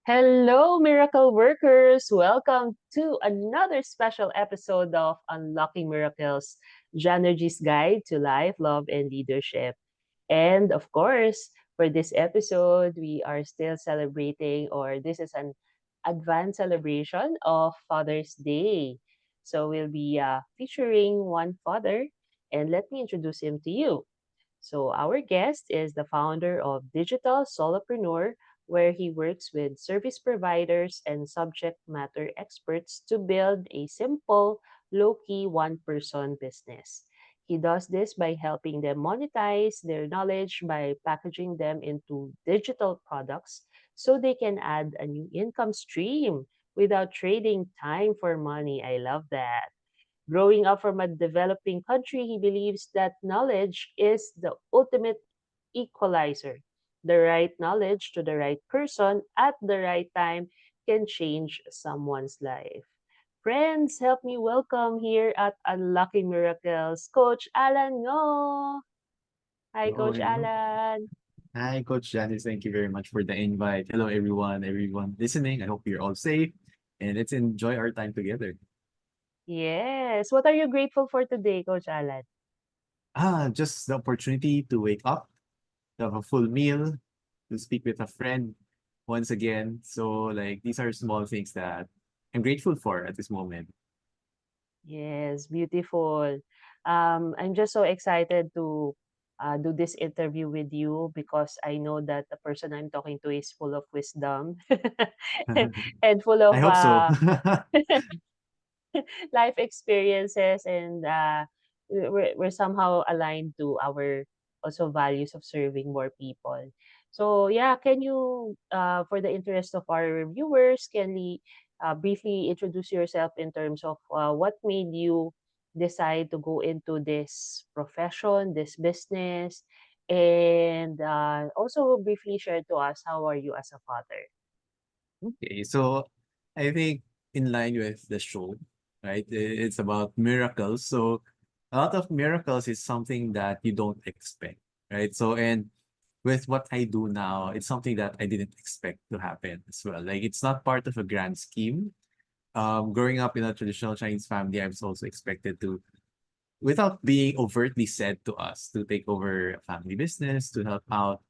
Hello, miracle workers! Welcome to another special episode of Unlocking Miracles, Janergy's Guide to Life, Love, and Leadership. And of course, for this episode, we are still celebrating, or this is an advanced celebration of Father's Day. So we'll be featuring one father, and let me introduce him to you. So, our guest is the founder of Digital Solopreneur, where he works with service providers and subject matter experts to build a simple, low key one person business. He does this by helping them monetize their knowledge by packaging them into digital products so they can add a new income stream without trading time for money. I love that. Growing up from a developing country, he believes that knowledge is the ultimate equalizer. The right knowledge to the right person at the right time can change someone's life. Friends, help me welcome here at Unlocking Miracles, Coach Allan Ngo. Hi, Hello, Coach hello. Allan. Hi, Coach Janice. Thank you very much for the invite. Hello, everyone listening. I hope you're all safe and let's enjoy our time together. Yes. What are you grateful for today, Coach Allan? Just the opportunity to wake up, to have a full meal, to speak with a friend once again. So, like, these are small things that I'm grateful for at this moment. Yes, beautiful. I'm just so excited to do this interview with you because I know that the person I'm talking to is full of wisdom and full I of hope so. life experiences, and we're somehow aligned to our also values of serving more people. So yeah, can you, for the interest of our viewers, can we briefly introduce yourself in terms of what made you decide to go into this profession, this business, and also briefly share to us how are you as a father? Okay, so I think in line with the show, right? It's about miracles. So a lot of miracles is something that you don't expect, right? So and with what I do now, it's something that I didn't expect to happen as well. Like it's not part of a grand scheme. Growing up in a traditional Chinese family, I was also expected to, without being overtly said to us, to take over a family business, to help out.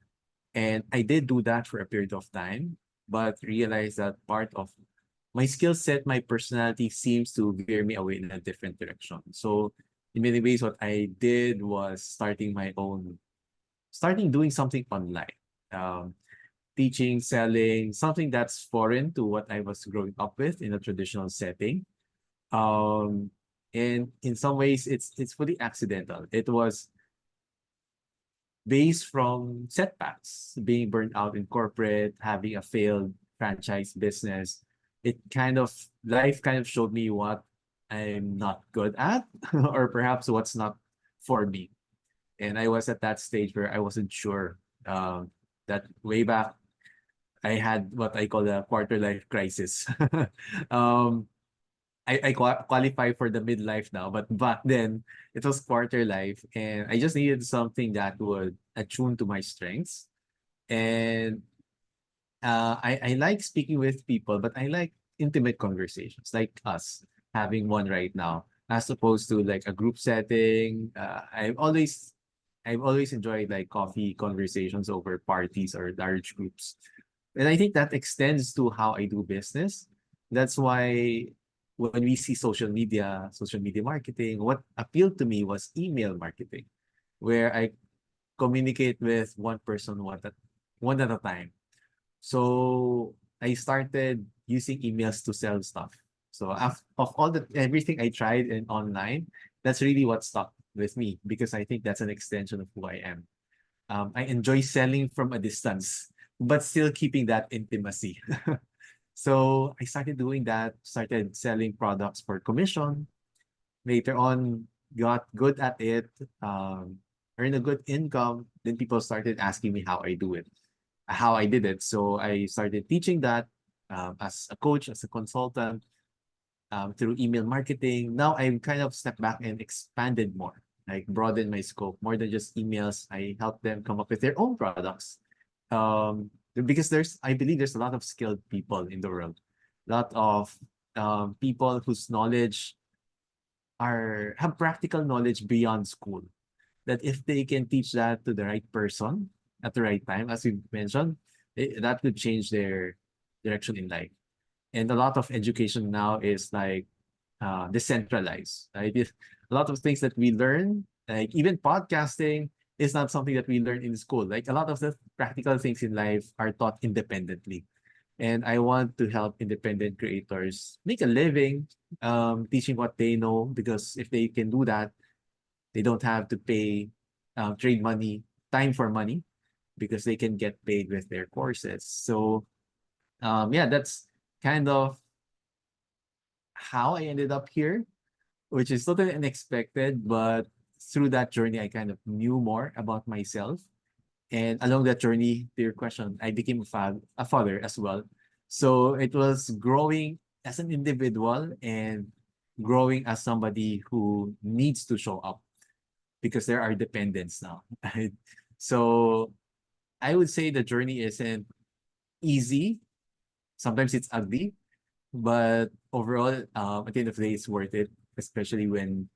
And I did do that for a period of time, but realized that part of my skill set, my personality seems to veer me away in a different direction. So in many ways, what I did was starting doing something online, um, teaching, selling, something that's foreign to what I was growing up with in a traditional setting. Um, and in some ways, it's fully accidental. It was based from setbacks, being burned out in corporate, having a failed franchise business. Life kind of showed me what I'm not good at, or perhaps what's not for me. And I was at that stage where I wasn't sure. That way back, I had what I call a quarter life crisis. um, I qualify for the midlife now, but back then it was quarter life, and I just needed something that would attune to my strengths. And I like speaking with people, but I like intimate conversations, like us having one right now, as opposed to like a group setting. I've always enjoyed like coffee conversations over parties or large groups, and I think that extends to how I do business. That's why when we see social media marketing, what appealed to me was email marketing, where I communicate with one person one at a time. So I started using emails to sell stuff. So of all the everything I tried in online, that's really what stuck with me because I think that's an extension of who I am. I enjoy selling from a distance, but still keeping that intimacy. So I started doing that, started selling products for commission. Later on, got good at it, earned a good income. Then people started asking me how I do it, how I did it. So I started teaching that as a coach, as a consultant, through email marketing. Now I've kind of stepped back and expanded more, like broadened my scope more than just emails. I help them come up with their own products. because I believe there's a lot of skilled people in the world, a lot of people whose knowledge have practical knowledge beyond school. That if they can teach that to the right person at the right time, as you mentioned, that could change their direction in life. And a lot of education now is like decentralized, right? A lot of things that we learn, like even podcasting, is not something that we learn in school. Like a lot of the practical things in life are taught independently. And I want to help independent creators make a living teaching what they know, because if they can do that, they don't have to pay trade money, time for money, because they can get paid with their courses. So yeah, that's kind of how I ended up here, which is totally unexpected. But through that journey, I kind of knew more about myself. And along that journey, to your question, I became a father as well. So it was growing as an individual and growing as somebody who needs to show up because there are dependents now. Right? So I would say the journey isn't easy. Sometimes it's ugly, but overall, at the end of the day, it's worth it, especially when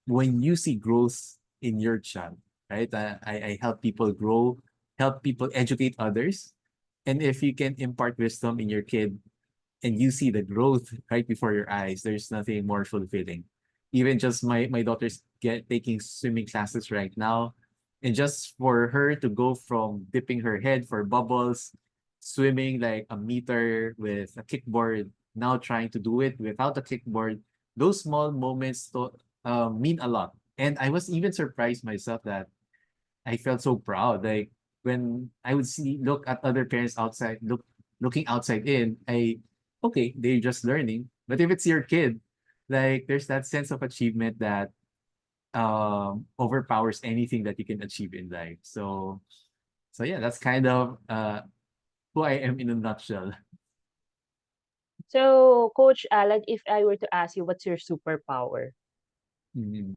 you see growth in your child, right? I help people grow, help people educate others. And if you can impart wisdom in your kid and you see the growth right before your eyes, there's nothing more fulfilling. Even just my daughter's taking swimming classes right now, and just for her to go from dipping her head for bubbles, swimming like a meter with a kickboard, now trying to do it without a kickboard, those small moments mean a lot. And I was even surprised myself that I felt so proud. Like when I would look at other parents outside, looking outside in, okay, they're just learning. But if it's your kid, like there's that sense of achievement that overpowers anything that you can achieve in life. So yeah, that's kind of who I am in a nutshell. So, Coach Alan, if I were to ask you, what's your superpower? Mhm.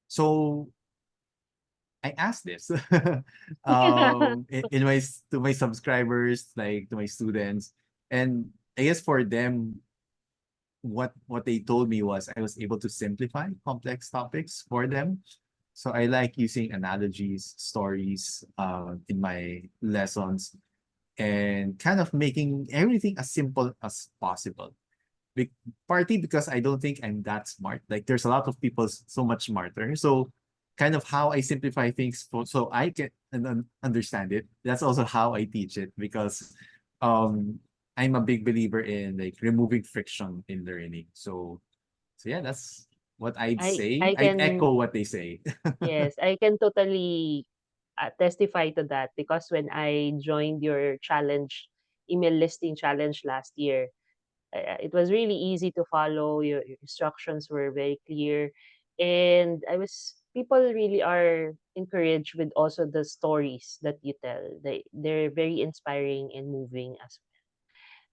So I asked this in to my subscribers, like to my students, and I guess for them, what they told me was I was able to simplify complex topics for them. So I like using analogies, stories in my lessons, and kind of making everything as simple as possible. Be- Partly because I don't think I'm that smart. Like there's a lot of people so much smarter. So kind of how I simplify things so I can understand it. That's also how I teach it, because um I'm a big believer in like removing friction in learning. So yeah, that's what I'd say. I I'd can echo what they say. yes, I can totally testify to that because when I joined your challenge, email listing challenge last year, it was really easy to follow. Your instructions were very clear, and people really are encouraged with also the stories that you tell. They're very inspiring and moving as well.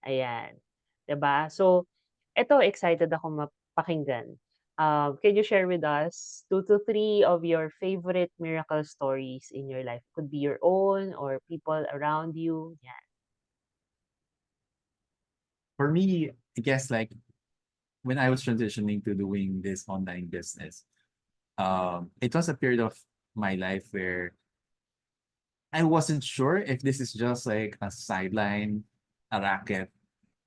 Ayan, 'di ba? So, eto excited ako mapakinggan. Can you share with us 2 to 3 of your favorite miracle stories in your life? Could be your own or people around you. Yeah. For me, I guess like when I was transitioning to doing this online business, it was a period of my life where I wasn't sure if this is just like a sideline, a racket,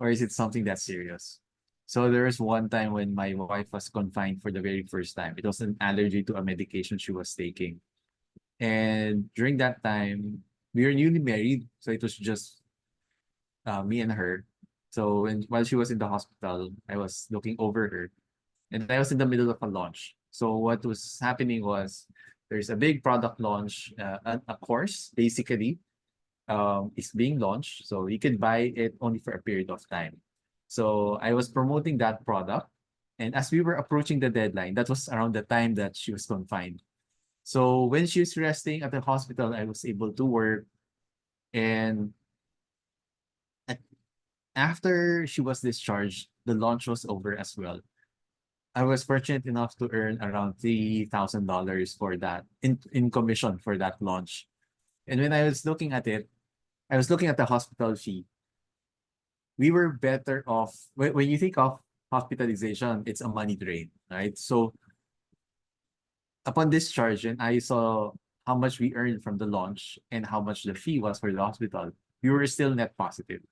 or is it something that's serious. So there was one time when my wife was confined for the very first time. It was an allergy to a medication she was taking. And during that time, we were newly married, so it was just me and her. So while she was in the hospital, I was looking over her, and I was in the middle of a launch. So what was happening was there's a big product launch, a course basically is being launched. So you can buy it only for a period of time. So I was promoting that product, and as we were approaching the deadline, that was around the time that she was confined. So when she was resting at the hospital, I was able to work, and at, after she was discharged, the launch was over as well. I was fortunate enough to earn around $3,000 for that in commission for that launch. And when I was looking at it, I was looking at the hospital fee. We were better off when you think of hospitalization, it's a money drain, right? So upon discharging, I saw how much we earned from the launch and how much the fee was for the hospital. We were still net positive.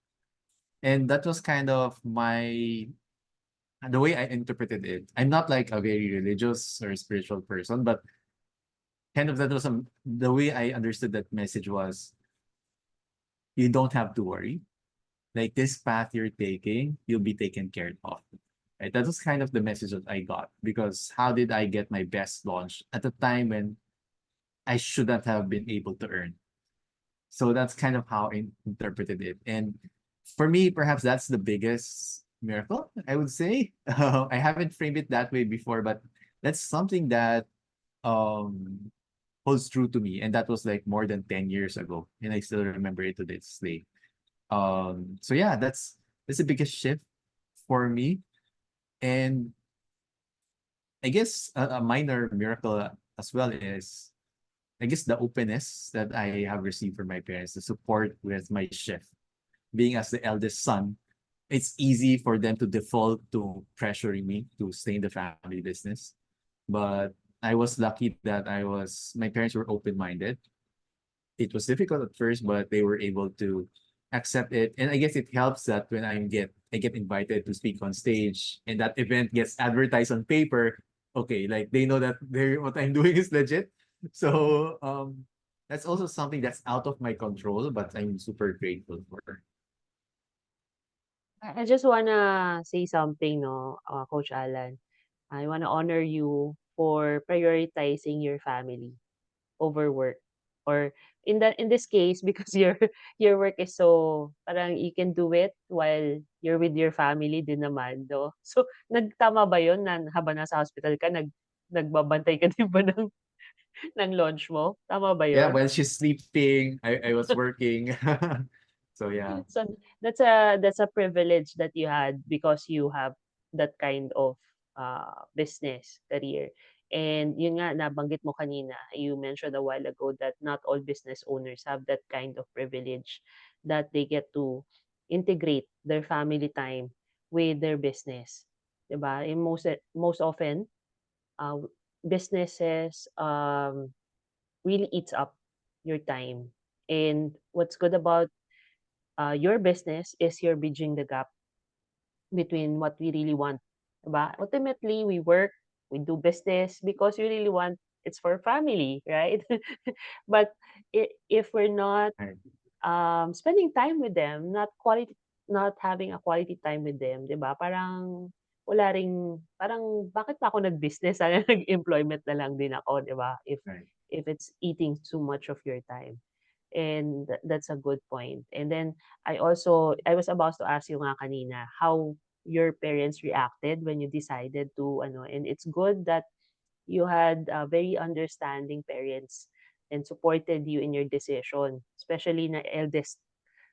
And that was kind of the way I interpreted it. I'm not like a very religious or spiritual person, but kind of that was the way I understood that message was you don't have to worry. Like this path you're taking, you'll be taken care of. Right? That was kind of the message that I got because how did I get my best launch at a time when I shouldn't have been able to earn? So that's kind of how I interpreted it. And for me, perhaps that's the biggest miracle, I would say. I haven't framed it that way before, but that's something that um holds true to me. And that was like more than 10 years ago. And I still remember it to this day. So yeah, that's the biggest shift for me. And I guess a minor miracle as well is I guess the openness that I have received from my parents, the support with my shift. Being as the eldest son, it's easy for them to default to pressuring me to stay in the family business. But I was lucky that my parents were open-minded. It was difficult at first, but they were able to accept it. And I guess it helps that when I get invited to speak on stage and that event gets advertised on paper, okay, like they know that what I'm doing is legit. So that's also something that's out of my control, but I'm super grateful for. I just wanna say something, no, Coach Alan. I wanna honor you for prioritizing your family over work. Or in this case, because your work is so parang you can do it while you're with your family din naman, no? So, nagtama ba yun na habang nasa hospital ka nagbabantay ka din ba ng launch mo? Tama ba Yeah, yun? while she's sleeping, I was working. So yeah. So that's a privilege that you had because you have that kind of business career. And yun nga, nabanggit mo kanina, you mentioned a while ago that not all business owners have that kind of privilege that they get to integrate their family time with their business. 'Di ba? And most often, uh, businesses really eats up your time. And what's good about your business is you're bridging the gap between what we really want. Diba? Ultimately, we work, we do business because we really want it's for family, right? But if we're not Right. spending time with them, not having a quality time with them, 'di ba? Parang wala ring parang bakit pa ako nag-business sana nag-employment na lang din ako, 'di ba? Right. If it's eating too much of your time. And that's a good point. And then I was about to ask you nga kanina how your parents reacted when you decided to ano, and it's good that you had very understanding parents and supported you in your decision, especially na eldest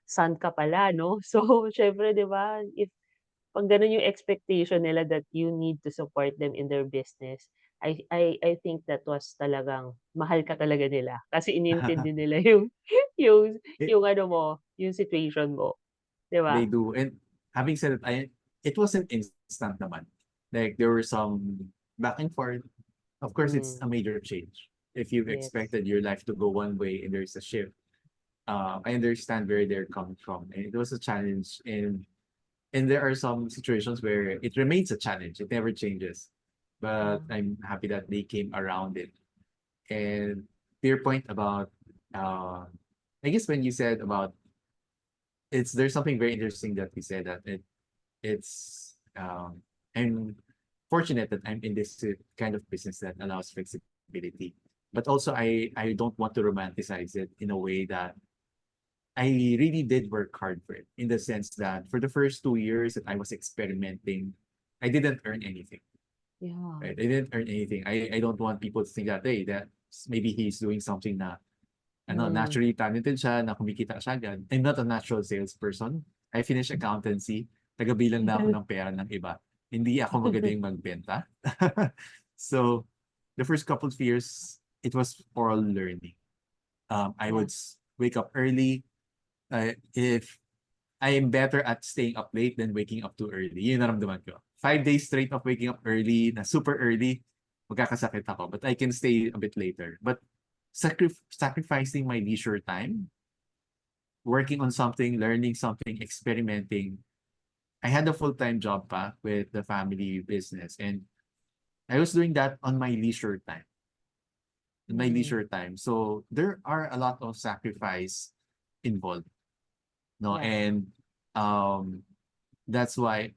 son ka pala, no? So, syempre, di ba, if pag ganun yung expectation nila that you need to support them in their business, I think that was talagang mahal ka talaga nila kasi inintindi nila yung yung It, yung ano mo, yung situation mo, 'di they ba? do. And having said it, it wasn't instant naman. Like there were some back and forth. Of course, it's a Mm, major change. If you've yes. expected your life to go one way and there's a shift, I understand where they're coming from. And it was a challenge. And there are some situations where it remains a challenge. It never changes. But Yeah. I'm happy that they came around it. And to your point about, uh, I guess when you said about there's something very interesting that you said that it's I'm fortunate that I'm in this kind of business that allows flexibility. But also I don't want to romanticize it in a way that I really did work hard for it in the sense that for the first 2 years that I was experimenting, I didn't earn anything. Yeah. Right? I didn't earn anything. I don't want people to think that hey, that maybe he's doing something na ano, Mm. naturally talented siya, na kumikita siya agad. I'm not a natural salesperson. I finished accountancy. Tagabilang na ako ng pera ng iba. Hindi ako magaling magbenta. So, the first couple of years, it was oral learning. I Yeah. would wake up early. If I am better at staying up late than waking up too early. Yun yung naramdaman ko. 5 days straight of waking up early, na super early, magkakasakit ako. But I can stay a bit later. But sacrificing my leisure time, working on something, learning something, experimenting. I had a full-time job pa with the family business. And I was doing that on my leisure time. In my Mm. leisure time. So there are a lot of sacrifice involved. No, Yeah. and um that's why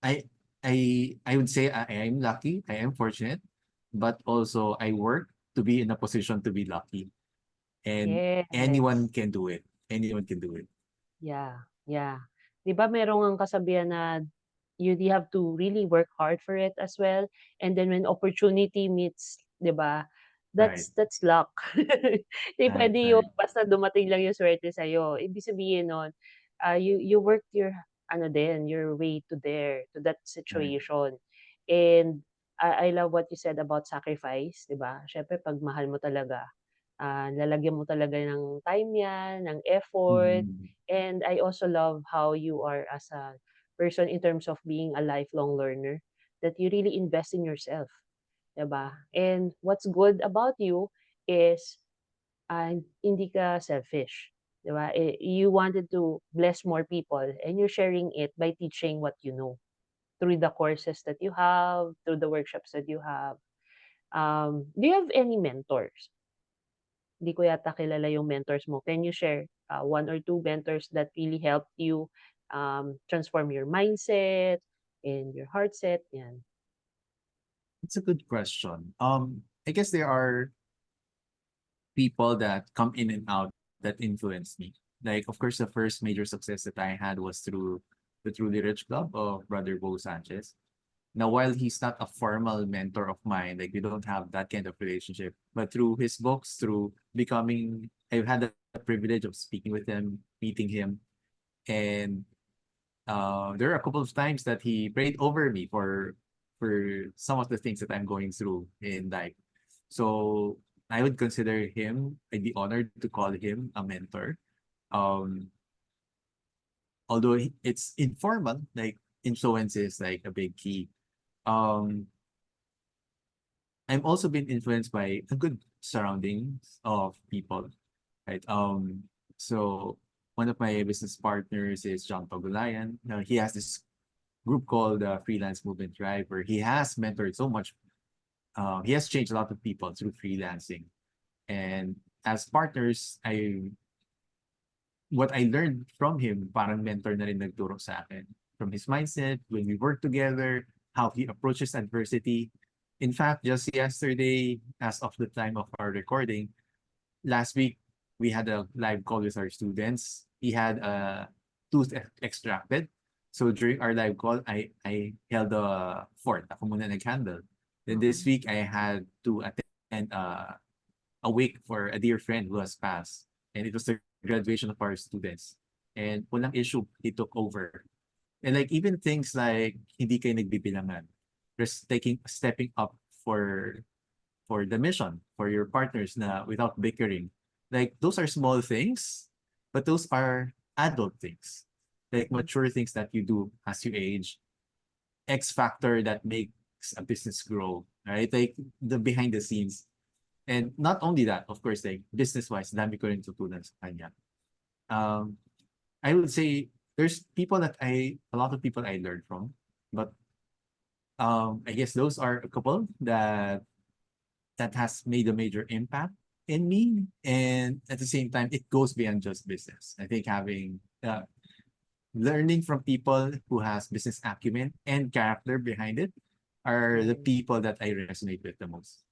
I I would say I am lucky, I am fortunate, but also I work to be in a position to be lucky. And anyone Yes. can do it. Anyone can do it. Yeah, yeah. 'Di ba merong ngang kasabihan na you have to really work hard for it as well, and then when opportunity meets, 'di ba, Right. that's luck. Hindi Right. puwede yung Right. basta dumating lang yung swerte sa'yo. Ibig sabihin nun, you worked your ano din, your way to there, to that Right. situation. And I love what you said about sacrifice, 'di ba? Siyempre 'pag mahal mo talaga, lalagyan mo talaga ng time 'yan, ng effort. Mm, And I also love how you are as a person in terms of being a lifelong learner, that you really invest in yourself, 'di ba? And what's good about you is, hindi ka selfish, 'di ba? You wanted to bless more people and you're sharing it by teaching what you know through the courses that you have, through the workshops that you have. Do you have any mentors? Hindi ko yata kilala yung mentors mo. Can you share, 1 or 2 mentors that really helped you, transform your mindset and your heart set? Yan. it's a good question. I guess there are people that come in and out that influence me. Like, of course, the first major success that I had was through the Truly Rich Club of Brother Bo Sanchez. Now, while he's not a formal mentor of mine, like we don't have that kind of relationship, but through his books, through becoming, I've had the privilege of speaking with him, meeting him, and there are a couple of times that he prayed over me for some of the things that I'm going through in life. So I would consider him. I'd be honored to call him a mentor. Um, Although it's informal, like influence is like a big key. Um, I'm also been influenced by a good surroundings of people, right? So one of my business partners is John Pagulayan. Now he has this group called Freelance Movement Drive, where he has mentored so much. He has changed a lot of people through freelancing, and as partners, I what I learned from him, parang mentor na rin nagturo sa akin. From his mindset, when we work together, how he approaches adversity. In fact, just yesterday, as of the time of our recording, last week, we had a live call with our students. He had a tooth extracted. So during our live call, I held a fort. Ako muna nag-handle. Then this Mm. week, I had to attend a wake for a dear friend who has passed. And it was the graduation of our students. And walang issue, he took over. And like even things like hindi kayo nagbibilangan, just stepping up for for the mission, for your partners na without bickering. Like those are small things, but those are adult things. Like mature things that you do as you age. X factor that makes a business grow, right? Like the behind the scenes. And not only that, of course, like business-wise, dami ko rin tutunan sa kanya. Um, I would say there's people that a lot of people I learned from, but I guess those are a couple that has made a major impact in me. And at the same time, it goes beyond just business. I think having learning from people who has business acumen and character behind it are the Yes. people that I resonate with the most.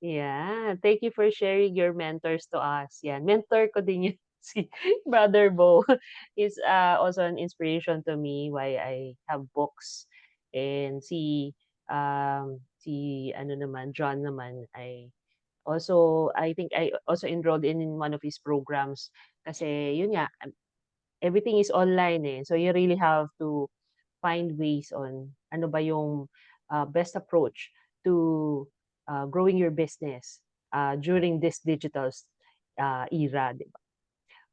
Yeah, thank you for sharing your mentors to us. Yan, mentor ko din yun si Brother Bo. He's, also an inspiration to me why I have books. And si ano naman, John naman, I think I also enrolled in one of his programs kasi yun nga, everything is online, eh. So you really have to find ways on ano ba yung, best approach to, growing your business, during this digital era, di ba?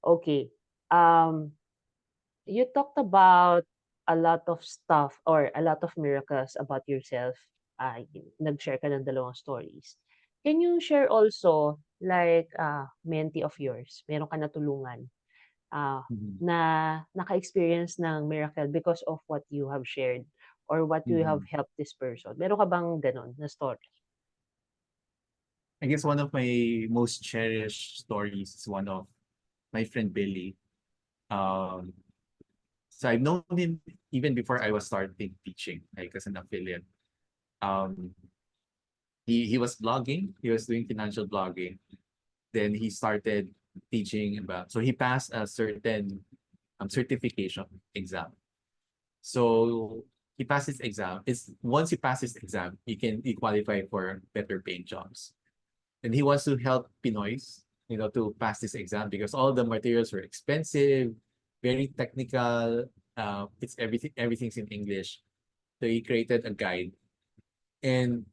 Okay. Um, you talked about a lot of stuff or a lot of miracles about yourself. Nag-share ka ng dalawang stories. Can you share also like mentee of yours, meron ka natulungan ah, Mhm. na naka-experience ng miracle because of what you have shared or what you have Mhm. helped this person? Meron ka bang gano'n na story? I guess one of my most cherished stories is one of my friend Billy. Um, so I've known him even before I was starting teaching, like as an affiliate. Um, he was blogging. He was doing financial blogging. Then he started teaching about. So he passed a certain certification exam. So he passed his exam. It's once he passes the exam, he qualify for better paying jobs. And he wants to help Pinoys, to pass this exam because all the materials were expensive, very technical. It's everything's in English. So he created a guide, and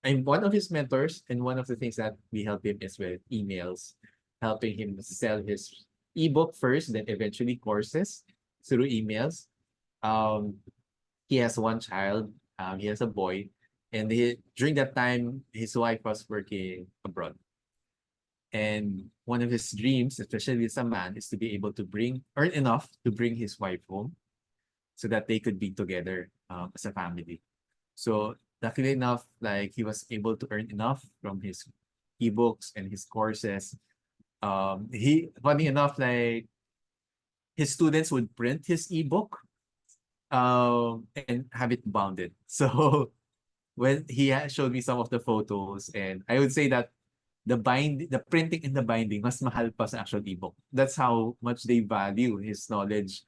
I'm one of his mentors. And one of the things that we help him is with emails, helping him sell his ebook first, then eventually courses through emails. Um, he has one child. He has a boy, and during that time, his wife was working abroad. And one of his dreams, especially as a man, is to be able to earn enough to bring his wife home so that they could be together as a family. So luckily enough, like he was able to earn enough from his ebooks and his courses. Funny enough, like his students would print his ebook and have it bounded. So when showed me some of the photos, and I would say that the printing and the binding mas mahal pa sa actual ebook. That's how much they value his knowledge.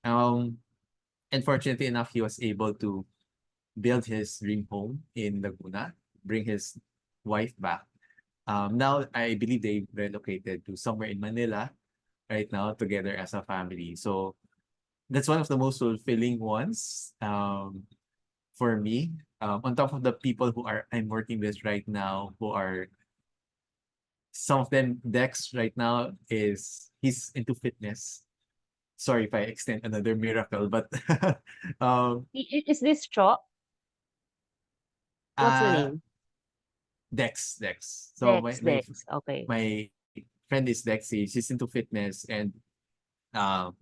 Um, and fortunately enough, he was able to build his dream home in Laguna, bring his wife back. Now I believe they relocated to somewhere in Manila right now together as a family. So that's one of the most fulfilling ones for me. On top of the people who I'm working with right now, who are some of them, Dex right now he's into fitness. Sorry if I extend another miracle, but um Is this Cho? What's the uh name? Dex. So Dex. Okay. my friend is Dex. She's into fitness, and um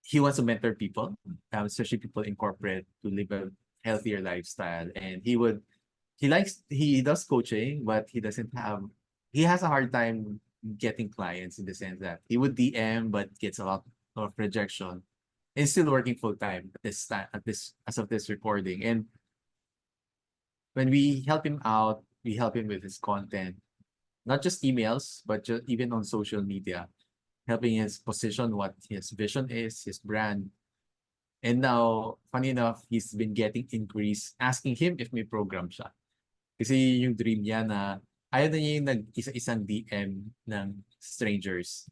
he wants to mentor people, especially people in corporate, to live a healthier lifestyle. And he does coaching, but he has a hard time getting clients in the sense that he would DM but gets a lot of rejection. And still working full time at this time, as of this recording. And when we help him out, we help him with his content, not just emails, but just even on social media, helping his position what his vision is, his brand. And now, funny enough, he's been getting inquiries asking him if may program siya. Kasi yung dream niya na ayaw na niya yung nag-isa-isang DM ng strangers.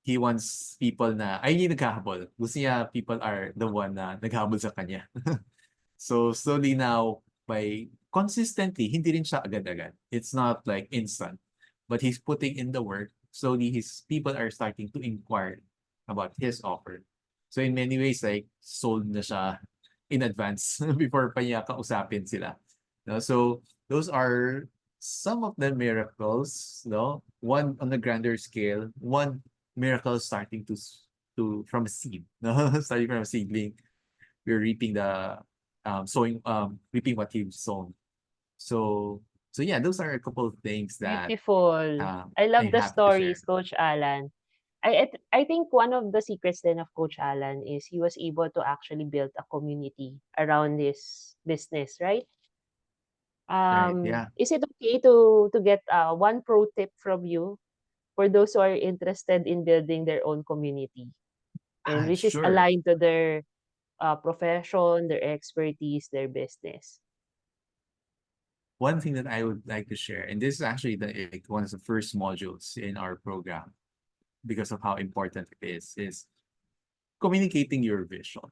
He wants people na, ay yung naghahabol. Gusto niya people are the one na naghahabol sa kanya. So slowly now, by consistently, hindi rin siya agad-agad. It's not like instant. But he's putting in the work. Slowly, his people are starting to inquire about his offer. So in many ways, like, sold na siya in advance before pa niya kausapin sila. No? So those are some of the miracles, no? One on a grander scale, one miracle starting from a seed, no? Starting from a seedling, we're reaping reaping what you've sown. So yeah, those are a couple of things that Beautiful. I love I'm the happy to share. stories, Coach Alan. I think one of the secrets then of Coach Alan is he was able to actually build a community around this business, right? Right? Yeah. Is it okay to get one pro tip from you for those who are interested in building their own community and which is Sure. aligned to their profession, their expertise, their business? One thing that I would like to share, and this is actually one of the first modules in our program because of how important it is communicating your vision.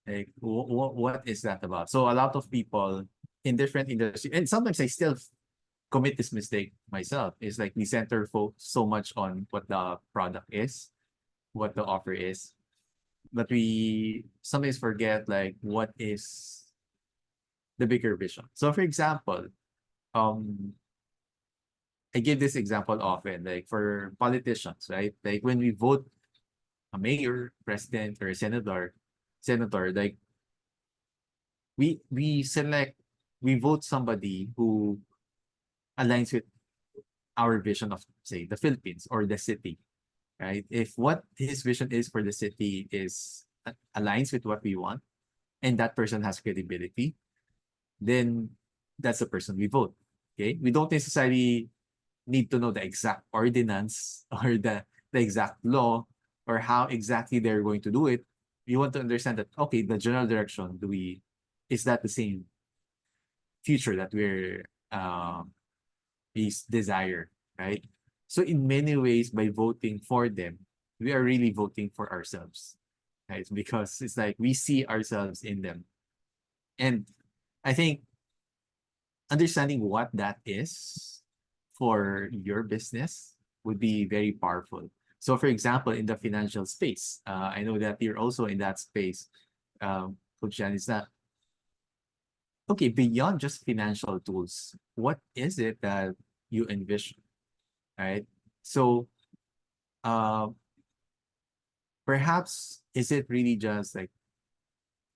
Like, what is that about? So a lot of people in different industries, and sometimes I still commit this mistake myself. Is like we center so much on what the product is, what the offer is, but we sometimes forget like what is the bigger vision. So for example, um I give this example often, like for politicians, right? Like when we vote a mayor, president, or a senator, like we select, we vote somebody who aligns with our vision of, say, the Philippines or the city, right? If what his vision is for the city is aligns with what we want, and that person has credibility, then that's the person we vote. Okay, we don't necessarily need to know the exact ordinance or the exact law or how exactly they're going to do it. We want to understand that, okay, the general direction, is that the same future that we desire, right? So in many ways, by voting for them, we are really voting for ourselves, right? Because it's like we see ourselves in them. And I think understanding what that is for your business would be very powerful. So, for example, in the financial space, I know that you're also in that space, Coach Jan, is that okay, beyond just financial tools, what is it that you envision, right? So, uh, perhaps is it really just like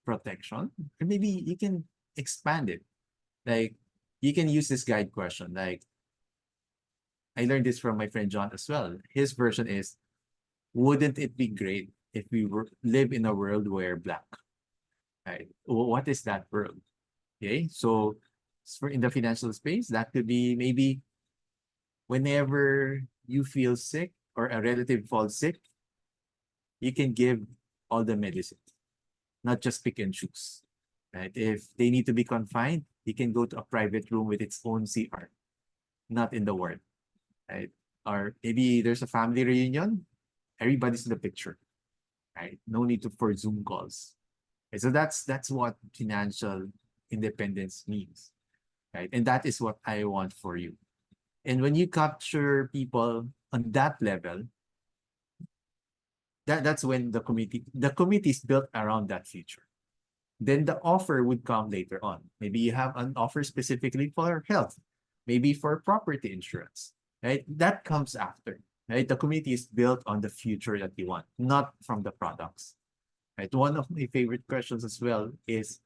protection? Or maybe you can expand it. Like, you can use this guide question, like, I learned this from my friend John as well. His version is, wouldn't it be great if we were live in a world where black, right? What is that world? Okay, so for in the financial space, that could be maybe whenever you feel sick or a relative falls sick, you can give all the medicine, not just pick and choose, right? If they need to be confined, you can go to a private room with its own CR, not in the ward, right? Or maybe there's a family reunion, everybody's in the picture, right? No need to for Zoom calls. Okay, so that's what financial independence means, right? And that is what I want for you. And when you capture people on that level, that's when the community is built around that future. Then the offer would come later on. Maybe you have an offer specifically for health, maybe for property insurance, right? That comes after, right? The community is built on the future that you want, not from the products, right? One of my favorite questions as well is,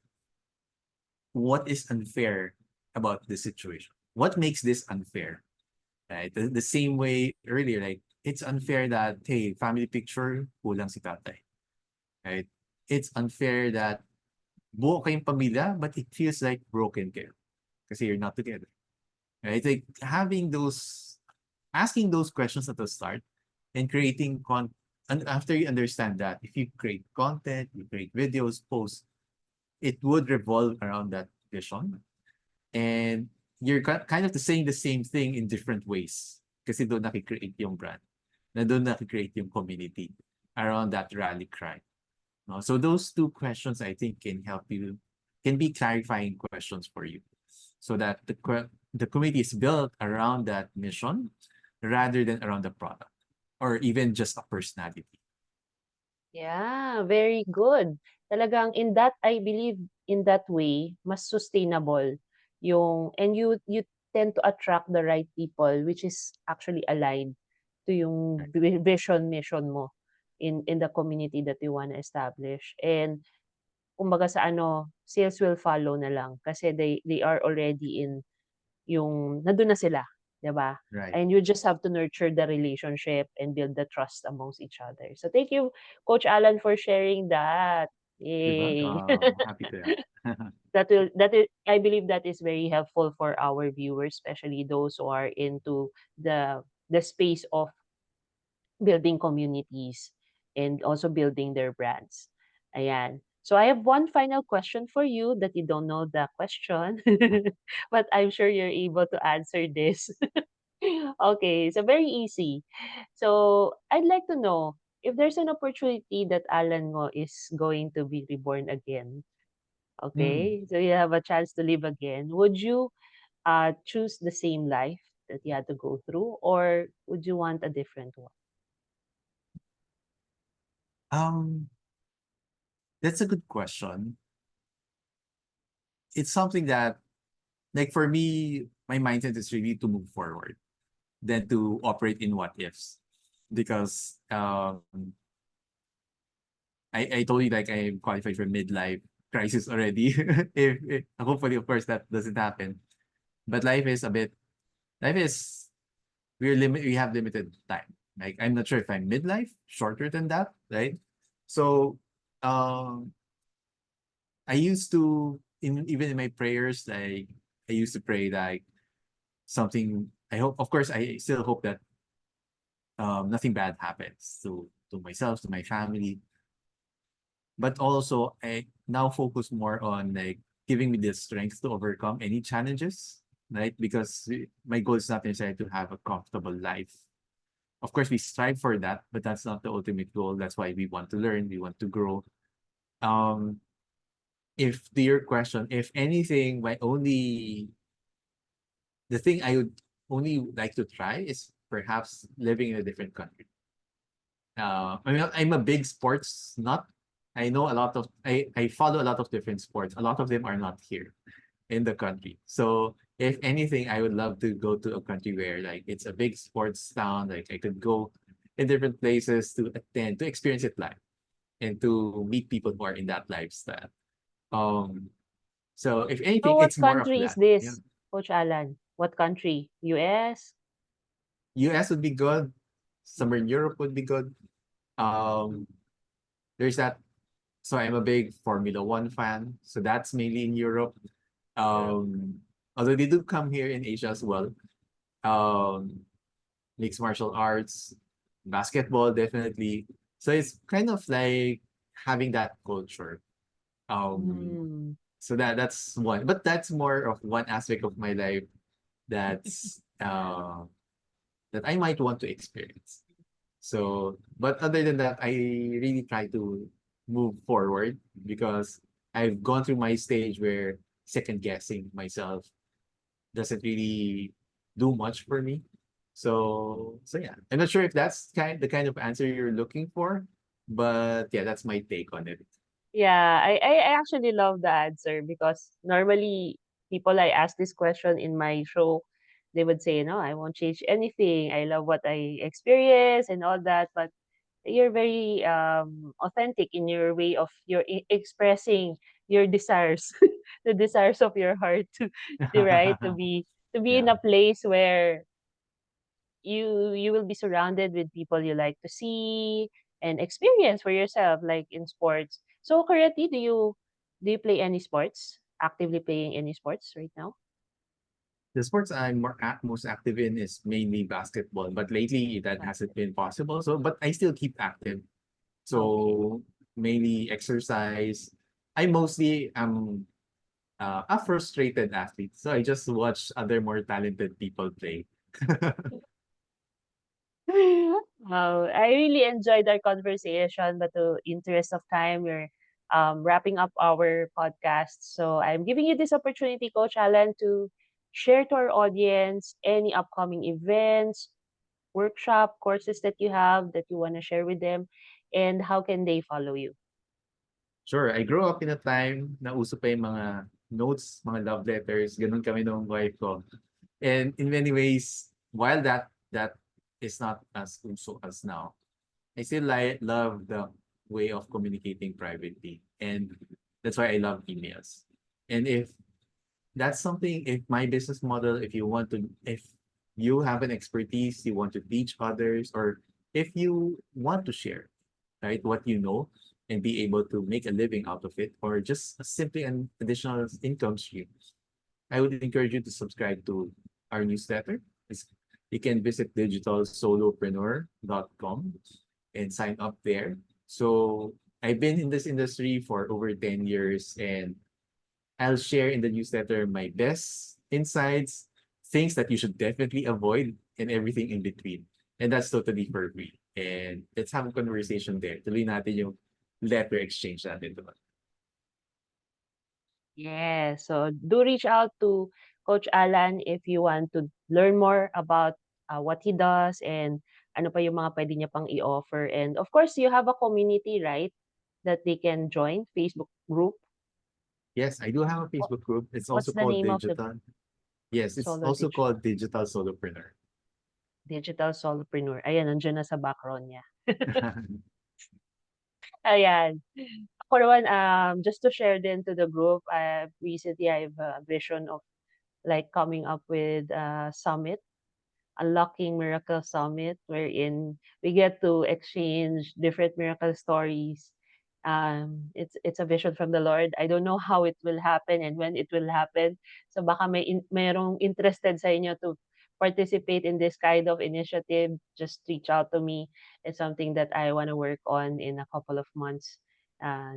what is unfair about this situation? What makes this unfair, right? The same way earlier, like, it's unfair that, hey, family picture, kulang si tatay, right? It's unfair that buo kayong pamilya, but it feels like broken kayo kasi you're not together. Right? Like having asking those questions at the start and and after you understand that, if you create content, you create videos, posts, it would revolve around that vision. And you're kind of saying the same thing in different ways kasi doon nakikreate yung brand, na doon nakikreate yung community around that rally cry. No? So those two questions I think can be clarifying questions for you, so that the community is built around that mission rather than around the product or even just a personality. Yeah, very good. Talagang in that, I believe in that way, mas sustainable yung, and you tend to attract the right people, which is actually aligned to yung Right. vision, mission mo in the community that you want to establish. And kumbaga sa ano, sales will follow na lang kasi they are already in yung nandun na sila, 'di ba? Right. And you just have to nurture the relationship and build the trust amongst each other. So thank you, Coach Alan, for sharing that. You're Yay. welcome. Happy to help. That is, I believe that is very helpful for our viewers, especially those who are into the space of building communities and also building their brands. Ayan. So I have one final question for you that you don't know the question, but I'm sure you're able to answer this. Okay, so very easy. So I'd like to know if there's an opportunity that Allan Ngo is going to be reborn again. Mm. Okay, so you have a chance to live again. Would you choose the same life that you had to go through, or would you want a different one? Um, that's a good question. It's something that, like for me, my mindset is really to move forward than to operate in what ifs. Because I told you like I'm qualified for midlife crisis already. If hopefully of course that doesn't happen. But life is we have limited time. Like I'm not sure if I'm midlife, shorter than that, right? So um I used to in even in my prayers, like I used to pray like something I hope of course I still hope that nothing bad happens to myself, to my family. But also I now focus more on like giving me the strength to overcome any challenges, right? Because my goal is not necessarily to have a comfortable life. Of course, we strive for that, but that's not the ultimate goal. That's why we want to learn, we want to grow. Um, if to your question, if anything, my only the thing I would only like to try is perhaps living in a different country. I mean, I'm a big sports nut. I know a lot of I follow a lot of different sports. A lot of them are not here in the country. So if anything, I would love to go to a country where like it's a big sports town. Like I could go in different places to attend, to experience it live, and to meet people who are in that lifestyle. Um, so if So, anything, what it's more of country is that. Yeah. this, Coach Alan? What country? US? US would be good. Somewhere in Europe would be good. Um, there's that. So I'm a big Formula One fan. So that's mainly in Europe. Um, although they do come here in Asia as well. Um, mixed martial arts, basketball, definitely. So it's kind of like having that culture. Um, Mm. so that's one, but that's more of one aspect of my life that's that I might want to experience. So, but other than that, I really try to move forward because I've gone through my stage where second guessing myself doesn't really do much for me. So yeah, I'm not sure if that's the kind of answer you're looking for, but yeah, that's my take on it. Yeah, I actually love the answer because normally people I ask this question in my show, they would say, no, I won't change anything. I love what I experience and all that. But you're very authentic in your way of your expressing your desires, the desires of your heart to right to be in Yeah, a place where you will be surrounded with people you like to see and experience for yourself, like in sports. So currently, do you play any sports? Actively playing any sports right now? the sports I'm most active in is mainly basketball, but lately that hasn't been possible. So, but I still keep active. Okay. So mainly exercise. I mostly am a frustrated athlete, so I just watch other more talented people play. Wow, I really enjoyed our conversation, but to interest of time, we're wrapping up our podcast. So I'm giving you this opportunity, Coach Alan, to share to our audience any upcoming events, workshop, courses that you have that you want to share with them, and how can they follow you? Sure, I grew up in a time na uso pa yung mga notes, mga love letters, ganun kami nung wife ko. And in many ways, while that is not as uso as now, I still love the way of communicating privately. And that's why I love emails. And if that's something, if my business model, if you have an expertise, you want to teach others, or if you want to share, right, what you know and be able to make a living out of it, or just simply an additional income stream, I would encourage you to subscribe to our newsletter. You can visit digitalsolopreneur.com and sign up there. So I've been in this industry for over 10 years, and I'll share in the newsletter my best insights, things that you should definitely avoid, and everything in between. And that's totally for free. And let's have a conversation there. Tuloy natin yung letter exchange natin. Yes. So do reach out to Coach Alan if you want to learn more about what he does and ano pa yung mga pwede niya pang i-offer. And of course, you have a community, right? That they can join, Facebook group. Yes, I do have a Wha- Facebook group. It's What's also the called name of the Digital. Yes, it's solo also digital, called Digital Solopreneur. digital solopreneur? Ayan, nandiyan na sa background niya. Ayan. Ako naman, just to share din to the group, recently I have a vision of like coming up with a summit, Unlocking Miracle Summit, wherein we get to exchange different miracle stories. It's a vision from the Lord. I don't know how it will happen and when it will happen. So baka mayroong interested sa inyo to participate in this kind of initiative, just reach out to me. It's something that I want to work on in a couple of months.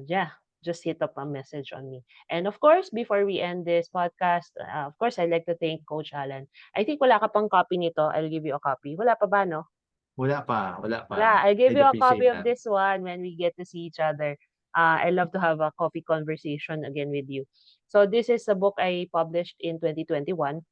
Yeah, just hit up a message on me. And of course, before we end this podcast, of course, I'd like to thank Coach Alan. I think wala ka pang copy nito. I'll give you a copy. Wala pa ba, no? Wala pa. Wala. I'll give I'd you a copy appreciate of that. this one when we get to see each other. I love to have a coffee conversation again with you. So this is a book I published in 2021.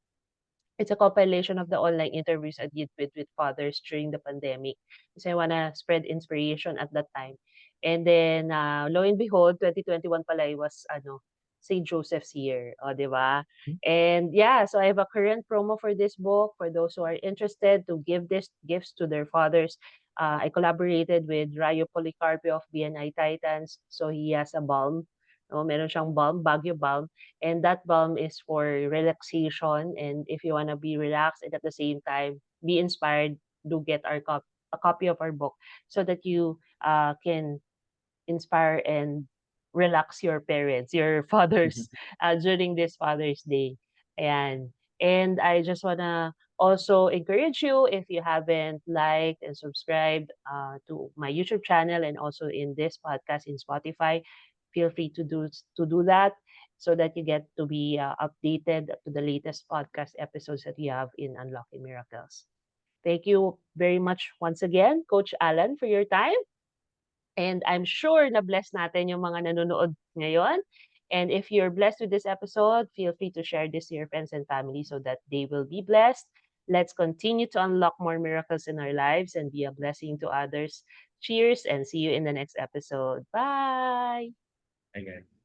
It's a compilation of the online interviews I did with fathers during the pandemic. Kasi I wanna spread inspiration at that time. And then, lo and behold, 2021 pala it was ano, St. Joseph's year, o, 'di ba? And yeah, so I have a current promo for this book for those who are interested to give this gifts to their fathers. I collaborated with Rayo Policarpio of BNI Titans. So he has a balm. No, meron siyang balm, Baguio balm. And that balm is for relaxation. And if you want to be relaxed and at the same time be inspired, do get a copy of our book so that you can inspire and relax your parents, your fathers during this Father's Day. And I just wanna also encourage you if you haven't liked and subscribed to my YouTube channel and also in this podcast in Spotify, feel free to do that so that you get to be updated to the latest podcast episodes that we have in Unlocking Miracles. Thank you very much once again, Coach Alan, for your time. And I'm sure na bless natin yung mga nanonood ngayon. And if you're blessed with this episode, feel free to share this to your friends and family so that they will be blessed. Let's continue to unlock more miracles in our lives and be a blessing to others. Cheers and see you in the next episode. Bye. Okay.